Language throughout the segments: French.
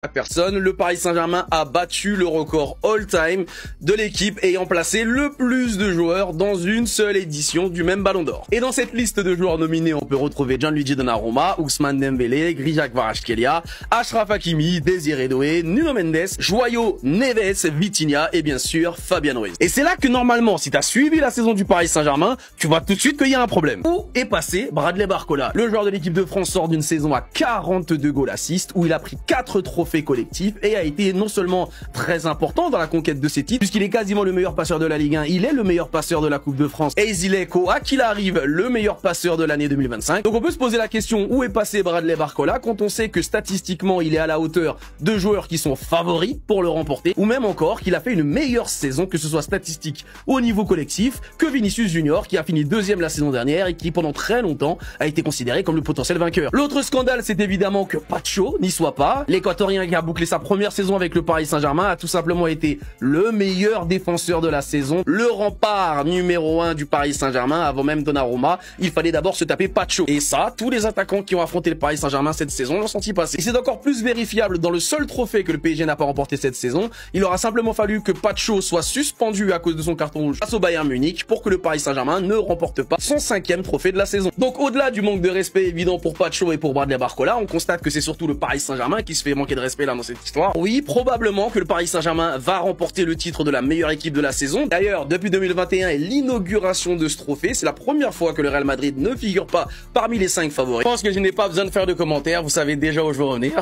Personne, le Paris Saint-Germain a battu le record all-time de l'équipe ayant placé le plus de joueurs dans une seule édition du même Ballon d'Or. Et dans cette liste de joueurs nominés, on peut retrouver Gianluigi Donnarumma, Ousmane Dembélé, Grija Kvaratskhelia, Achraf Hakimi, Désiré Doué, Nuno Mendes, João Neves, Vitinha et bien sûr Fabian Ruiz. Et c'est là que normalement, si t'as suivi la saison du Paris Saint-Germain, tu vois tout de suite qu'il y a un problème. Où est passé Bradley Barcola? Le joueur de l'équipe de France sort d'une saison à 42 goals assists où il a pris 4 trophées collectif et a été non seulement très important dans la conquête de ses titres puisqu'il est quasiment le meilleur passeur de la Ligue 1, il est le meilleur passeur de la Coupe de France et il est quoi qu'il arrive le meilleur passeur de l'année 2025. Donc on peut se poser la question où est passé Bradley Barcola quand on sait que statistiquement il est à la hauteur de joueurs qui sont favoris pour le remporter ou même encore qu'il a fait une meilleure saison que ce soit statistique au niveau collectif que Vinicius Junior qui a fini deuxième la saison dernière et qui pendant très longtemps a été considéré comme le potentiel vainqueur. L'autre scandale c'est évidemment que Pacho n'y soit pas. L'Équatorien qui a bouclé sa première saison avec le Paris Saint-Germain a tout simplement été le meilleur défenseur de la saison, le rempart numéro 1 du Paris Saint-Germain avant même Donnarumma. Il fallait d'abord se taper Pacho. Et ça, tous les attaquants qui ont affronté le Paris Saint-Germain cette saison l'ont senti passer. Et c'est encore plus vérifiable dans le seul trophée que le PSG n'a pas remporté cette saison. Il aura simplement fallu que Pacho soit suspendu à cause de son carton rouge face au Bayern Munich pour que le Paris Saint-Germain ne remporte pas son 5e trophée de la saison. Donc au-delà du manque de respect évident pour Pacho et pour Bradley Barcola, on constate que c'est surtout le Paris Saint-Germain qui se fait manquer de respect là dans cette histoire. Oui, probablement que le Paris Saint-Germain va remporter le titre de la meilleure équipe de la saison. D'ailleurs, depuis 2021 et l'inauguration de ce trophée, c'est la première fois que le Real Madrid ne figure pas parmi les 5 favoris. Je pense que je n'ai pas besoin de faire de commentaires, vous savez déjà où je veux revenir.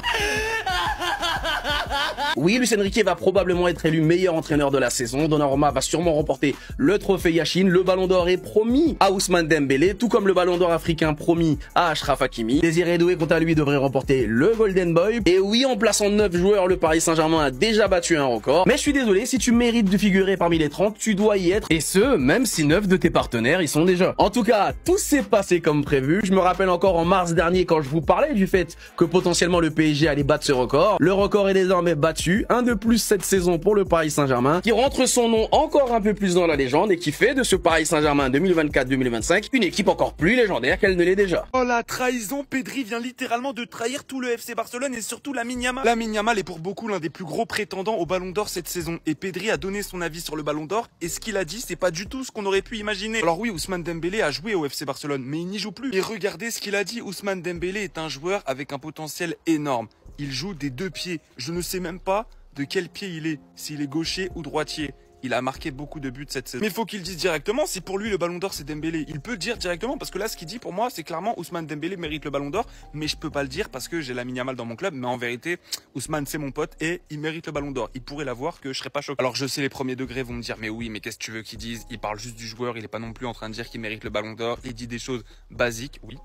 Oui, Luis Enrique va probablement être élu meilleur entraîneur de la saison. Donnarumma va sûrement remporter le trophée Yashin. Le Ballon d'Or est promis à Ousmane Dembélé, tout comme le Ballon d'Or africain promis à Achraf Hakimi. Désiré Doué, quant à lui, devrait remporter le Golden Boy. Et oui, en plaçant 9 joueurs, le Paris Saint-Germain a déjà battu un record. Mais je suis désolé, si tu mérites de figurer parmi les 30, tu dois y être. Et ce, même si 9 de tes partenaires y sont déjà. En tout cas, tout s'est passé comme prévu. Je me rappelle encore en mars dernier quand je vous parlais du fait que potentiellement le PSG allait battre ce record. Le record est désormais battu. Un de plus cette saison pour le Paris Saint-Germain, qui rentre son nom encore un peu plus dans la légende et qui fait de ce Paris Saint-Germain 2024-2025 une équipe encore plus légendaire qu'elle ne l'est déjà. Oh la trahison, Pedri vient littéralement de trahir tout le FC Barcelone et surtout Lamine Yamal. Lamine Yamal est pour beaucoup l'un des plus gros prétendants au Ballon d'Or cette saison et Pedri a donné son avis sur le Ballon d'Or et ce qu'il a dit c'est pas du tout ce qu'on aurait pu imaginer. Alors oui, Ousmane Dembélé a joué au FC Barcelone mais il n'y joue plus. Et regardez ce qu'il a dit, Ousmane Dembélé est un joueur avec un potentiel énorme. Il joue des 2 pieds, je ne sais même pas de quel pied il est, s'il est gaucher ou droitier. Il a marqué beaucoup de buts cette saison. Mais il faut qu'il dise directement, si pour lui le Ballon d'Or c'est Dembélé, il peut le dire directement parce que là ce qu'il dit pour moi c'est clairement Ousmane Dembélé mérite le Ballon d'Or, mais je peux pas le dire parce que j'ai Lamine Yamal dans mon club, mais en vérité Ousmane c'est mon pote et il mérite le Ballon d'Or. Il pourrait l'avoir que je serais pas choqué. Alors je sais les premiers degrés vont me dire mais oui mais qu'est-ce que tu veux qu'ils disent, il parle juste du joueur, il est pas non plus en train de dire qu'il mérite le Ballon d'Or, il dit des choses basiques, oui.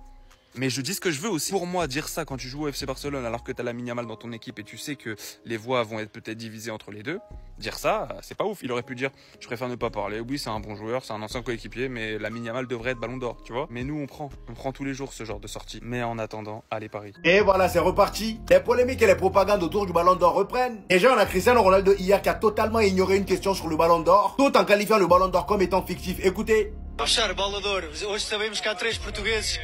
Mais je dis ce que je veux aussi. Pour moi, dire ça quand tu joues au FC Barcelone alors que t'as Lamine Yamal dans ton équipe et tu sais que les voix vont être peut-être divisées entre les deux, dire ça, c'est pas ouf. Il aurait pu dire, je préfère ne pas parler. Oui, c'est un bon joueur, c'est un ancien coéquipier, mais Lamine Yamal devrait être Ballon d'Or, tu vois. Mais nous, on prend tous les jours ce genre de sortie. Mais en attendant, allez Paris. Et voilà, c'est reparti. Les polémiques et les propagandes autour du Ballon d'Or reprennent. Déjà, on a Cristiano Ronaldo hier qui a totalement ignoré une question sur le Ballon d'Or, tout en qualifiant le Ballon d'Or comme étant fictif. Écoutez. Cher Ballon d'Or, hoje sabemos que há 3 portugueses.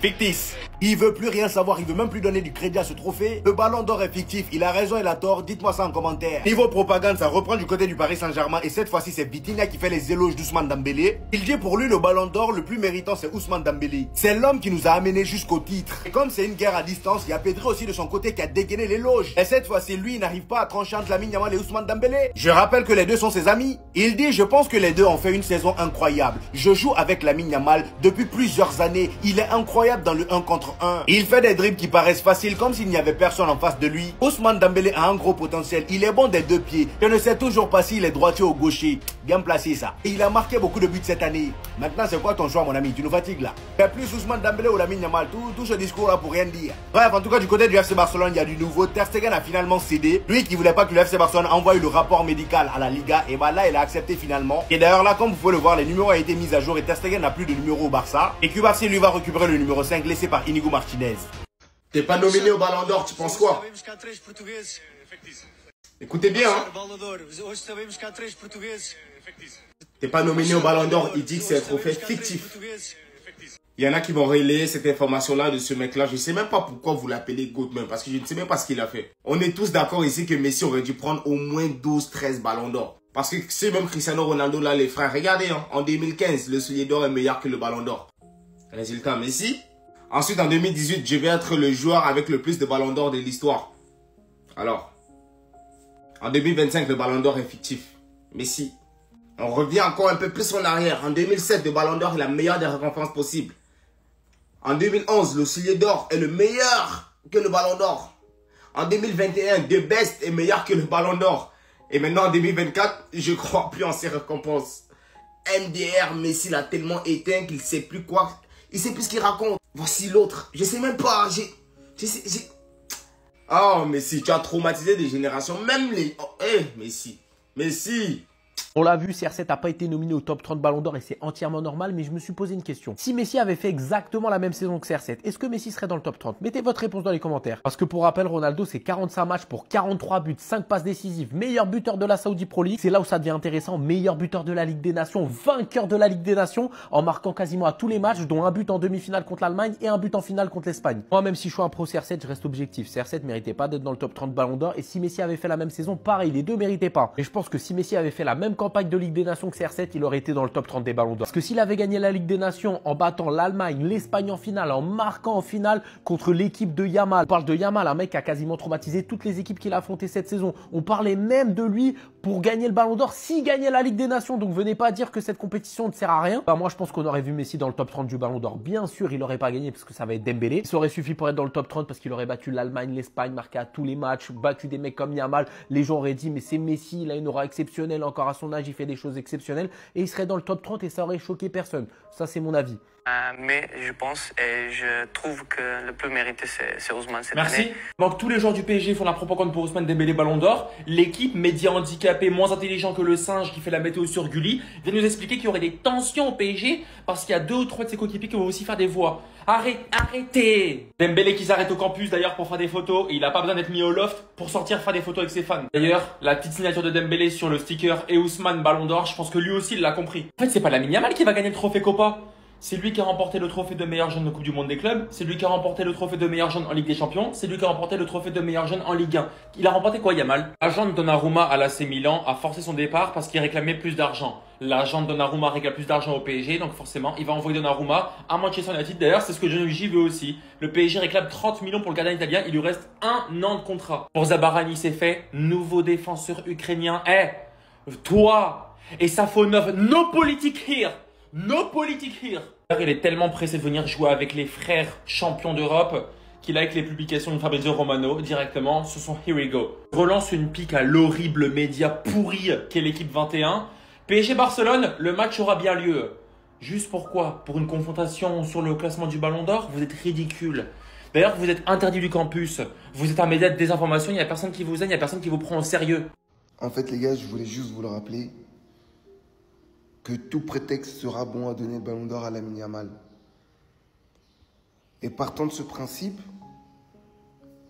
Fictif. Il veut plus rien savoir, il veut même plus donner du crédit à ce trophée. Le Ballon d'Or est fictif, il a raison, il a tort, dites-moi ça en commentaire. Niveau propagande, ça reprend du côté du Paris Saint-Germain et cette fois-ci c'est Vitinha qui fait les éloges d'Ousmane Dembélé. Il dit pour lui le Ballon d'Or le plus méritant c'est Ousmane Dembélé. C'est l'homme qui nous a amené jusqu'au titre. Et comme c'est une guerre à distance, il y a Pedri aussi de son côté qui a dégainé l'éloge. Et cette fois-ci lui il n'arrive pas à trancher entre Lamine Yamal et Ousmane Dembélé. Je rappelle que les deux sont ses amis. Il dit je pense que les deux ont fait une saison incroyable. Je joue avec Lamine Yamal depuis plusieurs années. Il est incroyable dans le 1 contre 1. Il fait des dribbles qui paraissent faciles comme s'il n'y avait personne en face de lui. Ousmane Dembélé a un gros potentiel. Il est bon des 2 pieds. Je ne sais toujours pas s'il est droitier ou gaucher. Bien placé ça. Et il a marqué beaucoup de buts cette année. Maintenant c'est quoi ton choix mon ami? Tu nous fatigues là. Fais plus Ousmane Dembélé ou Lamine Yamal. Tout ce discours là pour rien dire. Bref, en tout cas du côté du FC Barcelone, il y a du nouveau. Ter Stegen a finalement cédé. Lui qui voulait pas que le FC Barcelone envoie le rapport médical à la Liga. Et bah là il a accepté finalement. Et d'ailleurs là comme vous pouvez le voir, les numéros ont été mis à jour et Ter Stegen n'a plus de numéro au Barça. Et Cubarsí lui va récupérer le numéro 5 laissé par Inigo Martinez. T'es pas nominé au Ballon d'Or, tu penses quoi? Écoutez bien, hein. T'es pas nominé au Ballon d'Or, il dit que c'est un trophée fictif. Il y en a qui vont relayer cette information-là de ce mec-là. Je ne sais même pas pourquoi vous l'appelez GOAT même, parce que je ne sais même pas ce qu'il a fait. On est tous d'accord ici que Messi aurait dû prendre au moins 12-13 ballons d'or. Parce que c'est même Cristiano Ronaldo là, les frères. Regardez, hein, en 2015, le soulier d'or est meilleur que le ballon d'or. Résultat, Messi. Ensuite, en 2018, je vais être le joueur avec le plus de ballons d'or de l'histoire. Alors, en 2025, le ballon d'or est fictif. Messi. On revient encore un peu plus en arrière. En 2007, le ballon d'or est la meilleure des récompenses possibles. En 2011, le soulier d'or est le meilleur que le ballon d'or. En 2021, The Best est meilleur que le ballon d'or. Et maintenant, en 2024, je ne crois plus en ces récompenses. MDR, Messi l'a tellement éteint qu'il ne sait plus quoi. Il ne sait plus ce qu'il raconte. Voici l'autre. Je ne sais même pas. Oh, Messi, tu as traumatisé des générations. Même les... Oh, Messi. Messi. On l'a vu, CR7 n'a pas été nominé au top 30 Ballon d'Or et c'est entièrement normal, mais je me suis posé une question. Si Messi avait fait exactement la même saison que CR7, est-ce que Messi serait dans le top 30? Mettez votre réponse dans les commentaires. Parce que pour rappel, Ronaldo, c'est 45 matchs pour 43 buts, 5 passes décisives, meilleur buteur de la Saudi Pro League. C'est là où ça devient intéressant, meilleur buteur de la Ligue des Nations, vainqueur de la Ligue des Nations, en marquant quasiment à tous les matchs, dont un but en demi-finale contre l'Allemagne et un but en finale contre l'Espagne. Moi, même si je suis un pro CR7, je reste objectif. CR7 méritait pas d'être dans le top 30 Ballon d'Or et si Messi avait fait la même saison, pareil, les deux méritaient pas. Et je pense que si Messi avait fait la même campagne de Ligue des Nations que CR7, il aurait été dans le top 30 des Ballons d'Or. Parce que s'il avait gagné la Ligue des Nations en battant l'Allemagne, l'Espagne en finale, en marquant en finale contre l'équipe de Yamal. On parle de Yamal, un mec qui a quasiment traumatisé toutes les équipes qu'il a affrontées cette saison. On parlait même de lui pour gagner le Ballon d'Or s'il gagnait la Ligue des Nations. Donc venez pas dire que cette compétition ne sert à rien. Bah, moi je pense qu'on aurait vu Messi dans le top 30 du Ballon d'Or. Bien sûr, il n'aurait pas gagné parce que ça va être Dembélé. Ça aurait suffi pour être dans le top 30 parce qu'il aurait battu l'Allemagne, l'Espagne, marqué à tous les matchs, battu des mecs comme Yamal. Les gens auraient dit mais c'est Messi, il a une aura exceptionnelle, encore à son âge, il fait des choses exceptionnelles. Et il serait dans le top 30 et ça aurait choqué personne. Ça, c'est mon avis. Mais je pense et je trouve que le plus mérité, c'est Ousmane cette Merci. année. Donc tous les joueurs du PSG font la propagande pour Ousmane Dembélé Ballon d'Or. L'équipe, média handicapé, moins intelligent que le singe qui fait la météo sur Gulli, vient nous expliquer qu'il y aurait des tensions au PSG parce qu'il y a 2 ou 3 de ses coéquipiers qui vont aussi faire des voix. Arrêtez Dembélé qui s'arrête au campus d'ailleurs pour faire des photos et il n'a pas besoin d'être mis au loft pour sortir faire des photos avec ses fans. D'ailleurs, la petite signature de Dembélé sur le sticker et Ousmane Ballon d'Or, je pense que lui aussi il l'a compris. En fait, c'est pas Lamine Yamal qui va gagner le trophée Copa. C'est lui qui a remporté le trophée de meilleur jeune de Coupe du Monde des clubs. C'est lui qui a remporté le trophée de meilleur jeune en Ligue des Champions. C'est lui qui a remporté le trophée de meilleur jeune en Ligue 1. Il a remporté quoi, Yamal? L'agent de Donnarumma à l'AC Milan a forcé son départ parce qu'il réclamait plus d'argent. L'agent de Donnarumma réclame plus d'argent au PSG, donc forcément, il va envoyer Donnarumma à Manchester United. D'ailleurs, c'est ce que Gianluigi veut aussi. Le PSG réclame 30 millions pour le gardien italien. Il lui reste 1 an de contrat. Pour Zabarani, c'est fait. Nouveau défenseur ukrainien. Toi et Safonov, no politique here. No politique here. Il est tellement pressé de venir jouer avec les frères champions d'Europe qu'il like les publications de Fabrizio Romano directement sur son Here We Go. Relance une pique à l'horrible média pourri qu'est l'équipe 21. PSG Barcelone, le match aura bien lieu. Juste pourquoi? Pour une confrontation sur le classement du Ballon d'Or? Vous êtes ridicule. D'ailleurs, vous êtes interdit du campus. Vous êtes un média de désinformation, il n'y a personne qui vous aime, il n'y a personne qui vous prend au sérieux. En fait, les gars, je voulais juste vous le rappeler que tout prétexte sera bon à donner le Ballon d'Or à Lamine Yamal. Et partant de ce principe,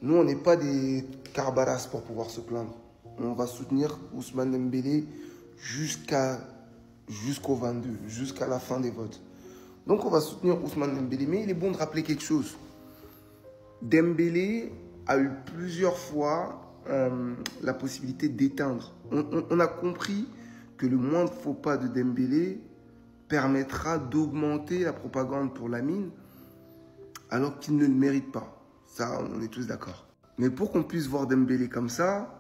nous, on n'est pas des carbaras pour pouvoir se plaindre. On va soutenir Ousmane Dembélé jusqu'au 22, jusqu'à la fin des votes. Donc, on va soutenir Ousmane Dembélé. Mais il est bon de rappeler quelque chose. Dembélé a eu plusieurs fois la possibilité d'éteindre. On a compris que le moindre faux pas de Dembélé permettra d'augmenter la propagande pour Lamine, alors qu'il ne le mérite pas. Ça, on est tous d'accord. Mais pour qu'on puisse voir Dembélé comme ça,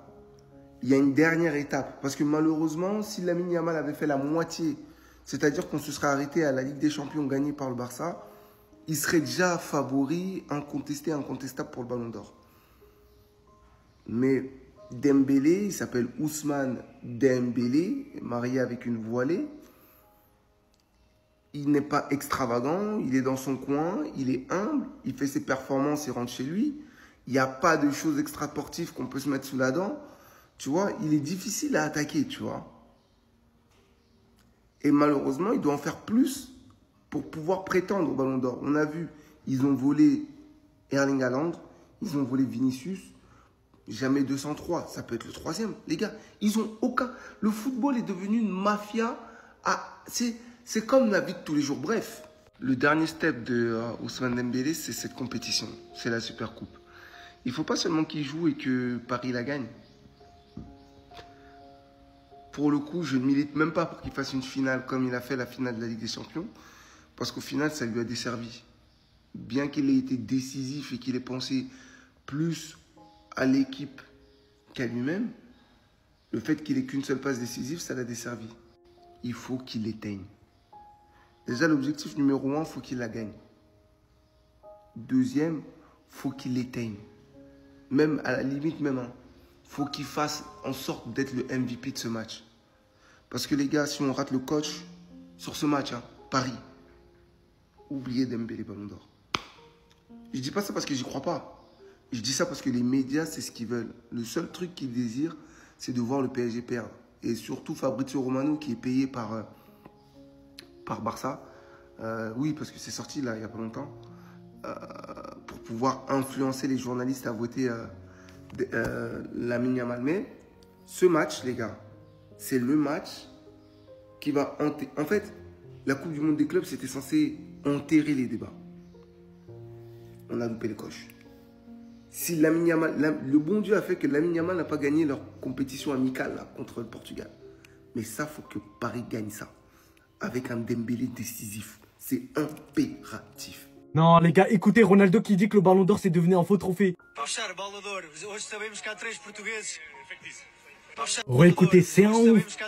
il y a une dernière étape. Parce que malheureusement, si Lamine Yamal avait fait la moitié, c'est-à-dire qu'on se serait arrêté à la Ligue des Champions gagnée par le Barça, il serait déjà favori, incontestable pour le Ballon d'Or. Mais Dembélé, il s'appelle Ousmane Dembélé, marié avec une voilée. Il n'est pas extravagant, il est dans son coin, il est humble, il fait ses performances, il rentre chez lui. Il n'y a pas de choses extra-sportives qu'on peut se mettre sous la dent. Tu vois, il est difficile à attaquer, tu vois. Et malheureusement, il doit en faire plus pour pouvoir prétendre au Ballon d'Or. On a vu, ils ont volé Erling Haaland, ils ont volé Vinicius. Jamais 203, ça peut être le 3e. Les gars, ils ont aucun... Le football est devenu une mafia. C'est comme la vie de tous les jours. Bref. Le dernier step de Ousmane Dembélé, c'est cette compétition. C'est la Super Coupe. Il ne faut pas seulement qu'il joue et que Paris la gagne. Pour le coup, je ne milite même pas pour qu'il fasse une finale comme il a fait la finale de la Ligue des Champions. Parce qu'au final, ça lui a desservi. Bien qu'il ait été décisif et qu'il ait pensé plus à l'équipe qu'à lui-même, le fait qu'il ait qu'une seule passe décisive, ça l'a desservi. Il faut qu'il l'éteigne. Déjà, l'objectif numéro 1, il faut qu'il la gagne. Deuxième, il faut qu'il l'éteigne. Même à la limite, même, faut qu'il fasse en sorte d'être le MVP de ce match. Parce que les gars, si on rate le coach sur ce match, Paris, oubliez Dembélé Ballon d'Or. Je dis pas ça parce que j'y crois pas. Je dis ça parce que les médias, c'est ce qu'ils veulent. Le seul truc qu'ils désirent, c'est de voir le PSG perdre. Et surtout Fabrizio Romano qui est payé par Barça. Oui, parce que c'est sorti là, il n'y a pas longtemps. Pour pouvoir influencer les journalistes à voter Lamine Yamal. Mais ce match, les gars, c'est le match qui va enterrer. En fait, la Coupe du Monde des clubs, c'était censé enterrer les débats. On a loupé les coches. Si Lamine Yamal, le bon Dieu a fait que Lamine Yamal n'a pas gagné leur compétition amicale là, contre le Portugal. Mais ça, il faut que Paris gagne ça. Avec un Dembélé décisif. C'est impératif. Non, les gars, écoutez Ronaldo qui dit que le Ballon d'Or c'est devenu un faux trophée. Réécoutez, c'est un ouf.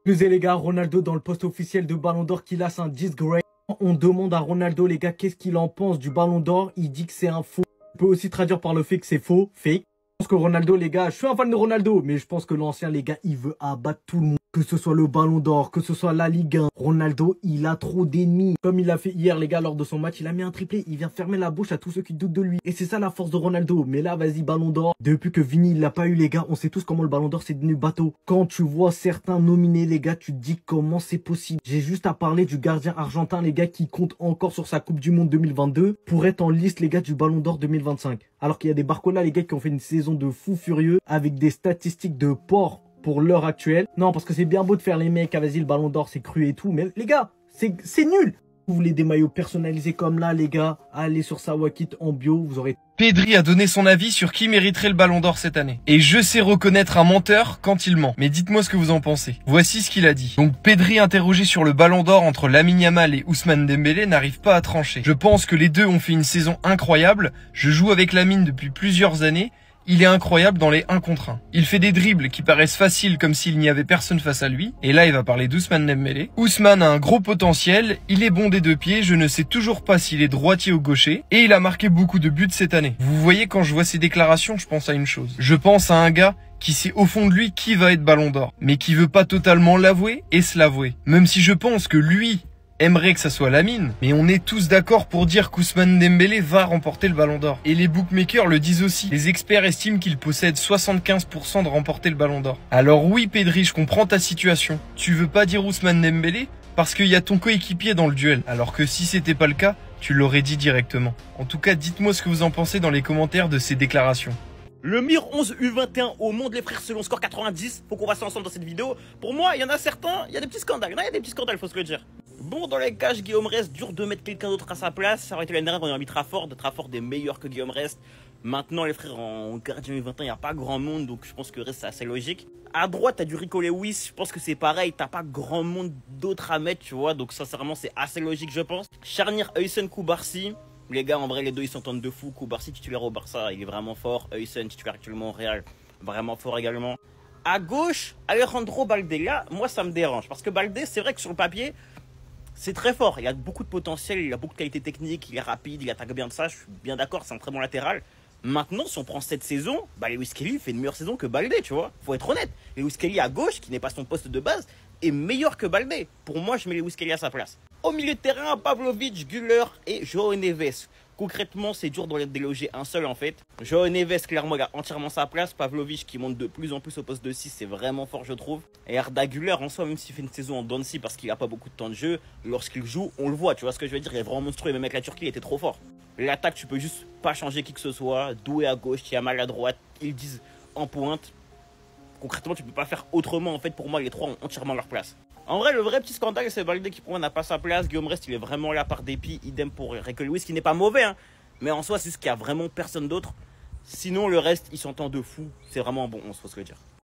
Excusez les gars, Ronaldo dans le post officiel de Ballon d'Or qui lâche un disgrace. On demande à Ronaldo, les gars, qu'est-ce qu'il en pense du Ballon d'Or. Il dit que c'est un faux. On peut aussi traduire par le fait que c'est faux, fake. Je pense que Ronaldo, les gars, je suis un fan de Ronaldo, mais je pense que l'ancien, les gars, il veut abattre tout le monde. Que ce soit le Ballon d'Or, que ce soit la Ligue 1. Ronaldo, il a trop d'ennemis. Comme il a fait hier, les gars, lors de son match, il a mis un triplé. Il vient fermer la bouche à tous ceux qui doutent de lui. Et c'est ça la force de Ronaldo. Mais là, vas-y, Ballon d'Or. Depuis que Vini, il l'a pas eu, les gars, on sait tous comment le Ballon d'Or c'est devenu bateau. Quand tu vois certains nominés, les gars, tu te dis comment c'est possible. J'ai juste à parler du gardien argentin, les gars, qui compte encore sur sa Coupe du Monde 2022 pour être en liste, les gars, du Ballon d'Or 2025. Alors qu'il y a des Barcola, les gars, qui ont fait une saison de fou furieux avec des statistiques de porc pour l'heure actuelle. Non, parce que c'est bien beau de faire les mecs, vas-y, le Ballon d'Or, c'est cru et tout. Mais les gars, c'est nul. Vous voulez des maillots personnalisés comme là, les gars, allez sur Sawakit en bio, vous aurez... Pedri a donné son avis sur qui mériterait le Ballon d'Or cette année. Et je sais reconnaître un menteur quand il ment. Mais dites-moi ce que vous en pensez. Voici ce qu'il a dit. Donc Pedri, interrogé sur le Ballon d'Or entre Lamine Yamal et Ousmane Dembélé, n'arrive pas à trancher. Je pense que les deux ont fait une saison incroyable. Je joue avec Lamine depuis plusieurs années. Il est incroyable dans les 1 contre 1. Il fait des dribbles qui paraissent faciles comme s'il n'y avait personne face à lui. Et là, il va parler d'Ousmane Dembélé. Ousmane a un gros potentiel. Il est bon des deux pieds. Je ne sais toujours pas s'il est droitier ou gaucher. Et il a marqué beaucoup de buts cette année. Vous voyez, quand je vois ces déclarations, je pense à une chose. Je pense à un gars qui sait au fond de lui qui va être Ballon d'Or. Mais qui veut pas totalement l'avouer et se l'avouer. Même si je pense que lui aimerait que ça soit Lamine, mais on est tous d'accord pour dire qu'Ousmane Dembélé va remporter le Ballon d'Or. Et les bookmakers le disent aussi. Les experts estiment qu'il possède 75% de remporter le Ballon d'Or. Alors oui, Pedri, je comprends ta situation. Tu veux pas dire Ousmane Dembélé parce qu'il y a ton coéquipier dans le duel. Alors que si c'était pas le cas, tu l'aurais dit directement. En tout cas, dites-moi ce que vous en pensez dans les commentaires de ces déclarations. Le meilleur 11 U21 au monde, les frères, selon score 90. Faut qu'on voit ça ensemble dans cette vidéo. Pour moi, il y en a certains, il y a des petits scandales. Il y a des petits scandales, faut se le dire. Bon, dans les cages, Guillaume Rest, dur de mettre quelqu'un d'autre à sa place. Ça aurait été l'année dernière, on a mis Trafford est meilleur que Guillaume Rest. Maintenant, les frères, en gardien U21, il n'y a pas grand monde, donc je pense que Rest, c'est assez logique. À droite, t'as du Rico Lewis, je pense que c'est pareil, t'as pas grand monde d'autre à mettre, tu vois. Donc, sincèrement, c'est assez logique, je pense. Charnière Huysen Koubarsi. Les gars, en vrai, les deux, ils s'entendent de fou. Koubarsi, titulaire au Barça, il est vraiment fort. Huysen, titulaire actuellement au Real, vraiment fort également. À gauche, Alejandro Balde. Là, moi, ça me dérange. Parce que Balde, c'est vrai que sur le papier, c'est très fort. Il a beaucoup de potentiel, il a beaucoup de qualité technique, il est rapide, il attaque bien de ça. Je suis bien d'accord, c'est un très bon latéral. Maintenant, si on prend cette saison, Lewis Kelly fait une meilleure saison que Balde, tu vois. Faut être honnête. Lewis Kelly à gauche, qui n'est pas son poste de base, est meilleur que Balde. Pour moi, je mets Lewis Kelly à sa place. Au milieu de terrain, Pavlovic, Güler et João Neves. Concrètement, c'est dur de déloger un seul en fait. João Neves, clairement, il a entièrement sa place. Pavlovic qui monte de plus en plus au poste de 6, c'est vraiment fort, je trouve. Et Arda Güler, en soi, même s'il fait une saison en Dancy parce qu'il n'a pas beaucoup de temps de jeu, lorsqu'il joue, on le voit, tu vois ce que je veux dire. Il est vraiment monstrueux, même avec la Turquie, il était trop fort. L'attaque, tu peux juste pas changer qui que ce soit. Doué à gauche, Yamal à droite, ils disent en pointe. Concrètement, tu peux pas faire autrement en fait. Pour moi, les trois ont entièrement leur place. En vrai, le vrai petit scandale, c'est Baldé qui pour moi n'a pas sa place. Guillaume Rest, il est vraiment là par dépit. Idem pour Rico Lewis, qui n'est pas mauvais, hein. Mais en soi, c'est ce qu'il y a vraiment personne d'autre. Sinon, le reste, il s'entend de fou. C'est vraiment bon, on se faut se le dire.